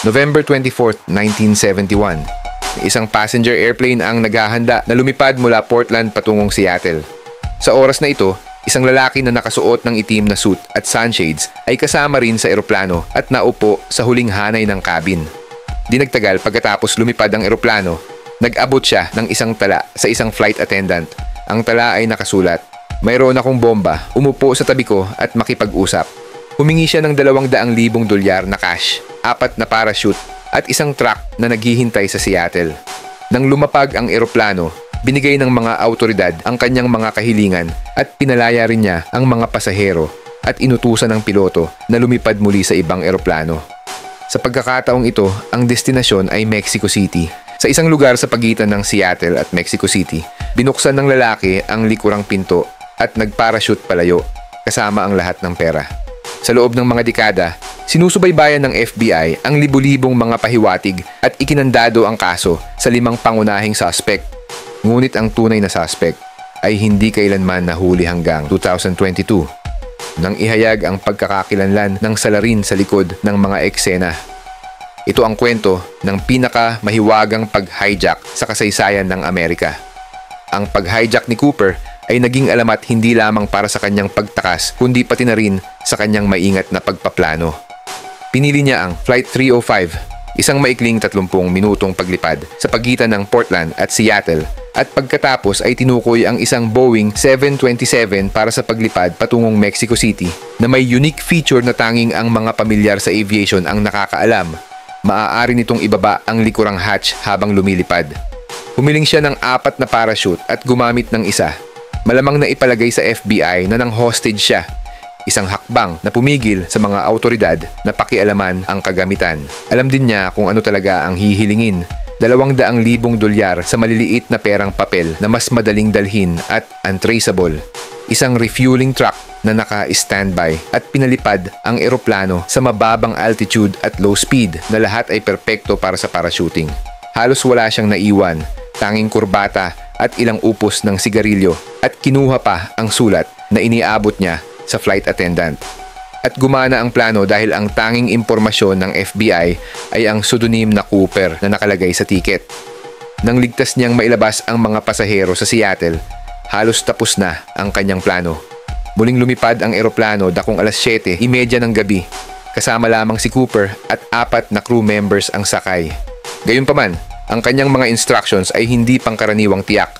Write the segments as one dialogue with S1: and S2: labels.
S1: November 24, 1971. Isang passenger airplane ang naghahanda na lumipad mula Portland patungong Seattle. Sa oras na ito, isang lalaki na nakasuot ng itim na suit at sunshades ay kasama rin sa eroplano at naupo sa huling hanay ng cabin. Di nagtagal pagkatapos lumipad ang eroplano, nag-abot siya ng isang tala sa isang flight attendant. Ang tala ay nakasulat, "Mayroon akong bomba, umupo sa tabi ko at makipag-usap." Humingi siya ng $200,000 na cash, 4 na parachute at isang truck na naghihintay sa Seattle. Nang lumapag ang eroplano, binigay ng mga autoridad ang kanyang mga kahilingan at pinalaya rin niya ang mga pasahero at inutusan ng piloto na lumipad muli sa ibang eroplano. Sa pagkakataong ito, ang destinasyon ay Mexico City. Sa isang lugar sa pagitan ng Seattle at Mexico City, binuksan ng lalaki ang likurang pinto at nagparachute palayo kasama ang lahat ng pera. Sa loob ng mga dekada, sinusubaybayan ng FBI ang libu-libong mga pahiwatig at ikinandado ang kaso sa 5 pangunahing suspect. Ngunit ang tunay na suspect ay hindi kailanman nahuli hanggang 2022 nang ihayag ang pagkakakilanlan ng salarin sa likod ng mga eksena. Ito ang kwento ng pinaka-mahiwagang pag-hijack sa kasaysayan ng Amerika. Ang pag-hijack ni Cooper ay naging alamat hindi lamang para sa kanyang pagtakas kundi pati na rin sa kanyang maingat na pagpaplano. Pinili niya ang Flight 305, isang maikling 30 minutong paglipad sa pagitan ng Portland at Seattle, at pagkatapos ay tinukoy ang isang Boeing 727 para sa paglipad patungong Mexico City na may unique feature na tanging ang mga pamilyar sa aviation ang nakakaalam. Maaari nitong ibaba ang likurang hatch habang lumilipad. Humiling siya ng 4 na parachute at gumamit ng isa. Malamang na ipalagay sa FBI na nang hostage siya. Isang hakbang na pumigil sa mga autoridad na pakialaman ang kagamitan. Alam din niya kung ano talaga ang hihilingin. $200,000 sa maliliit na perang papel na mas madaling dalhin at untraceable. Isang refueling truck na naka-standby at pinalipad ang eroplano sa mababang altitude at low speed na lahat ay perpekto para sa parachuting. Halos wala siyang naiwan, tanging kurbata at ilang upos ng sigarilyo at kinuha pa ang sulat na iniabot niya sa flight attendant. At gumana ang plano dahil ang tanging impormasyon ng FBI ay ang pseudonym na Cooper na nakalagay sa ticket. Nang ligtas niyang mailabas ang mga pasahero sa Seattle, halos tapos na ang kanyang plano. Muling lumipad ang eroplano dakong alas 7:30 ng gabi. Kasama lamang si Cooper at 4 na crew members ang sakay. Gayunpaman, ang kanyang mga instructions ay hindi pangkaraniwang tiyak.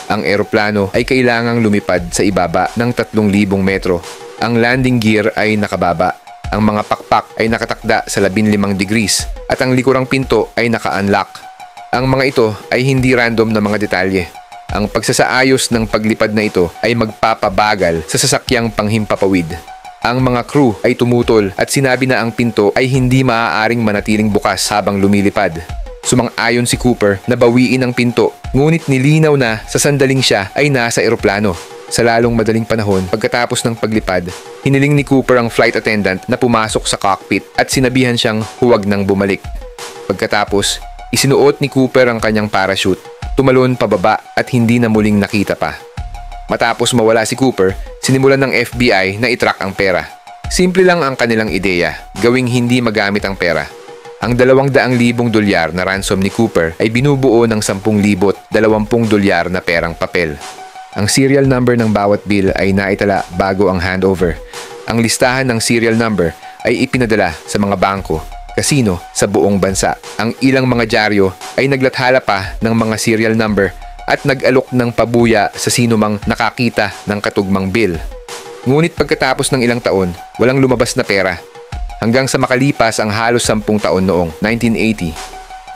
S1: Ang eroplano ay kailangang lumipad sa ibaba ng 3,000 metro. Ang landing gear ay nakababa. Ang mga pakpak ay nakatakda sa 15 degrees at ang likurang pinto ay naka-unlock. Ang mga ito ay hindi random na mga detalye. Ang pagsasaayos ng paglipad na ito ay magpapabagal sa sasakyang panghimpapawid. Ang mga crew ay tumutol at sinabi na ang pinto ay hindi maaaring manatiling bukas habang lumilipad. Sumang-ayon si Cooper na bawiin ang pinto, ngunit nilinaw na sa sandaling siya ay nasa eroplano. Sa lalong madaling panahon, pagkatapos ng paglipad, hiniling ni Cooper ang flight attendant na pumasok sa cockpit at sinabihan siyang huwag nang bumalik. Pagkatapos, isinuot ni Cooper ang kanyang parachute, tumalon pababa at hindi na muling nakita pa. Matapos mawala si Cooper, sinimulan ng FBI na itrack ang pera. Simple lang ang kanilang ideya, gawing hindi magamit ang pera. Ang $200,000 na ransom ni Cooper ay binubuo ng $10,020 na perang papel. Ang serial number ng bawat bill ay naitala bago ang handover. Ang listahan ng serial number ay ipinadala sa mga bangko, kasino sa buong bansa. Ang ilang mga dyaryo ay naglathala pa ng mga serial number at nag-alok ng pabuya sa sinumang nakakita ng katugmang bill. Ngunit pagkatapos ng ilang taon, walang lumabas na pera. Hanggang sa makalipas ang halos 10 taon noong 1980,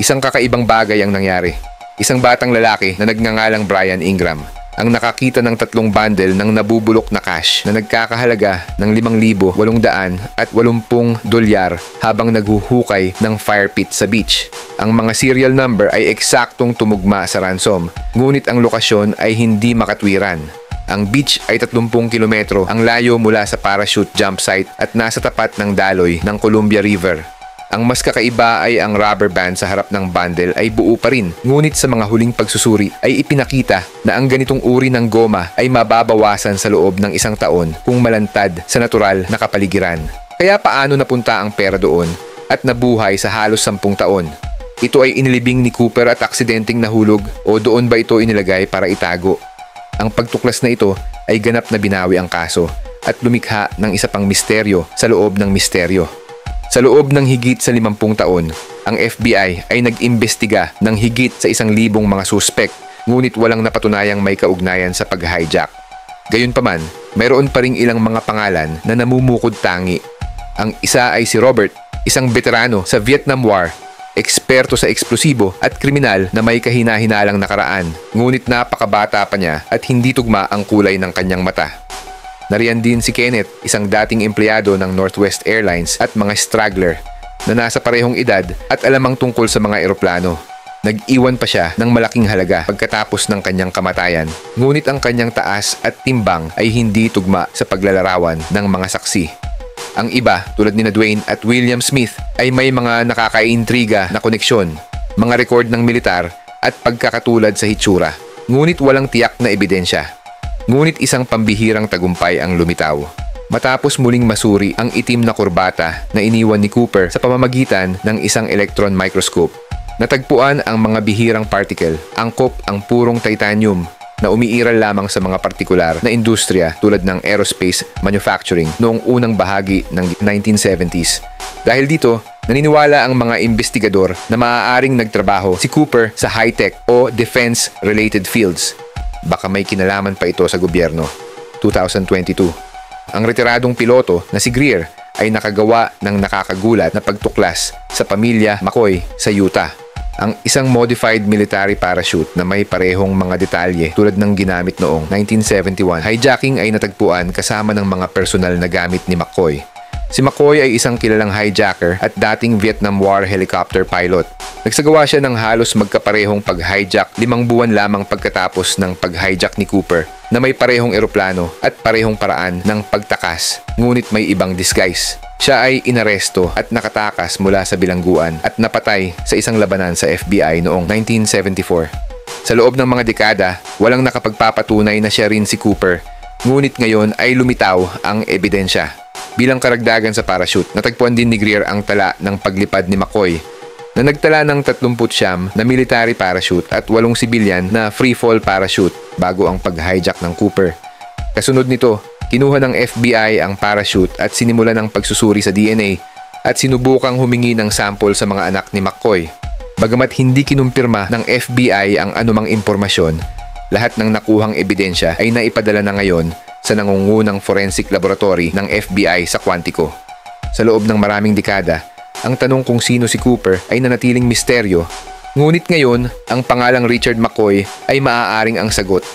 S1: isang kakaibang bagay ang nangyari. Isang batang lalaki na nagngangalang Brian Ingram ang nakakita ng 3 bundle ng nabubulok na cash na nagkakahalaga ng $5,880 habang naghuhukay ng fire pit sa beach. Ang mga serial number ay eksaktong tumugma sa ransom, ngunit ang lokasyon ay hindi makatwiran. Ang beach ay 30 kilometro ang layo mula sa parachute jump site at nasa tapat ng daloy ng Columbia River. Ang mas kakaiba ay ang rubber band sa harap ng bundle ay buo pa rin, ngunit sa mga huling pagsusuri ay ipinakita na ang ganitong uri ng goma ay mababawasan sa loob ng 1 taon kung malantad sa natural na kapaligiran. Kaya paano napunta ang pera doon? at nabuhay sa halos 10 taon. Ito ay inilibing ni Cooper at aksidenteng nahulog o doon ba ito inilagay para itago? Ang pagtuklas na ito ay ganap na binawi ang kaso at lumikha ng isa pang misteryo sa loob ng misteryo. Sa loob ng higit sa 50 taon, ang FBI ay nag-imbestiga ng higit sa 1,000 mga suspek, ngunit walang napatunayang may kaugnayan sa pag-hijack. Gayunpaman, mayroon pa ring ilang mga pangalan na namumukod tangi. Ang isa ay si Robert, isang veterano sa Vietnam War, eksperto sa eksplosibo at kriminal na may kahina-hinalang nakaraan, ngunit napakabata pa niya at hindi tugma ang kulay ng kanyang mata. Nariyan din si Kenneth, isang dating empleyado ng Northwest Airlines at mga straggler na nasa parehong edad at alamang tungkol sa mga eroplano. Nag-iwan pa siya ng malaking halaga pagkatapos ng kanyang kamatayan, ngunit ang kanyang taas at timbang ay hindi tugma sa paglalarawan ng mga saksi. Ang iba, tulad ni Dwayne at William Smith, ay may mga nakakaintriga na koneksyon, mga record ng militar at pagkakatulad sa hitsura, ngunit walang tiyak na ebidensya. Ngunit isang pambihirang tagumpay ang lumitaw. Matapos muling masuri ang itim na kurbata na iniwan ni Cooper sa pamamagitan ng isang electron microscope, natagpuan ang mga bihirang particle, angkop ang purong titanium na umiiral lamang sa mga partikular na industriya tulad ng aerospace manufacturing noong unang bahagi ng 1970s. Dahil dito, naniniwala ang mga investigador na maaaring nagtrabaho si Cooper sa high-tech o defense-related fields. Baka may kinalaman pa ito sa gobyerno. 2022. Ang retiradong piloto na si Greer ay nakagawa ng nakakagulat na pagtuklas sa pamilya McCoy sa Utah. Ang isang modified military parachute na may parehong mga detalye tulad ng ginamit noong 1971 hijacking ay natagpuan kasama ng mga personal na gamit ni McCoy. Si McCoy ay isang kilalang hijacker at dating Vietnam War helicopter pilot. Nagsagawa siya ng halos magkaparehong pag-hijack 5 buwan lamang pagkatapos ng pag-hijack ni Cooper na may parehong eroplano at parehong paraan ng pagtakas, ngunit may ibang disguise. Siya ay inaresto at nakatakas mula sa bilangguan at napatay sa isang labanan sa FBI noong 1974. Sa loob ng mga dekada, walang nakapagpapatunay na siya rin si Cooper, ngunit ngayon ay lumitaw ang ebidensya. Bilang karagdagan sa parachute, natagpuan din ni Greer ang tala ng paglipad ni McCoy na nagtala ng 39 na military parachute at 8 sibilyan na free-fall parachute bago ang pag-hijack ng Cooper. Kasunod nito, kinuha ng FBI ang parachute at sinimulan ng pagsusuri sa DNA at sinubukang humingi ng sample sa mga anak ni McCoy. Bagamat hindi kinumpirma ng FBI ang anumang impormasyon, lahat ng nakuhang ebidensya ay naipadala na ngayon sa nangungunang forensic laboratory ng FBI sa Quantico. Sa loob ng maraming dekada, ang tanong kung sino si Cooper ay nanatiling misteryo, ngunit ngayon ang pangalang Richard McCoy ay maaaring ang sagot.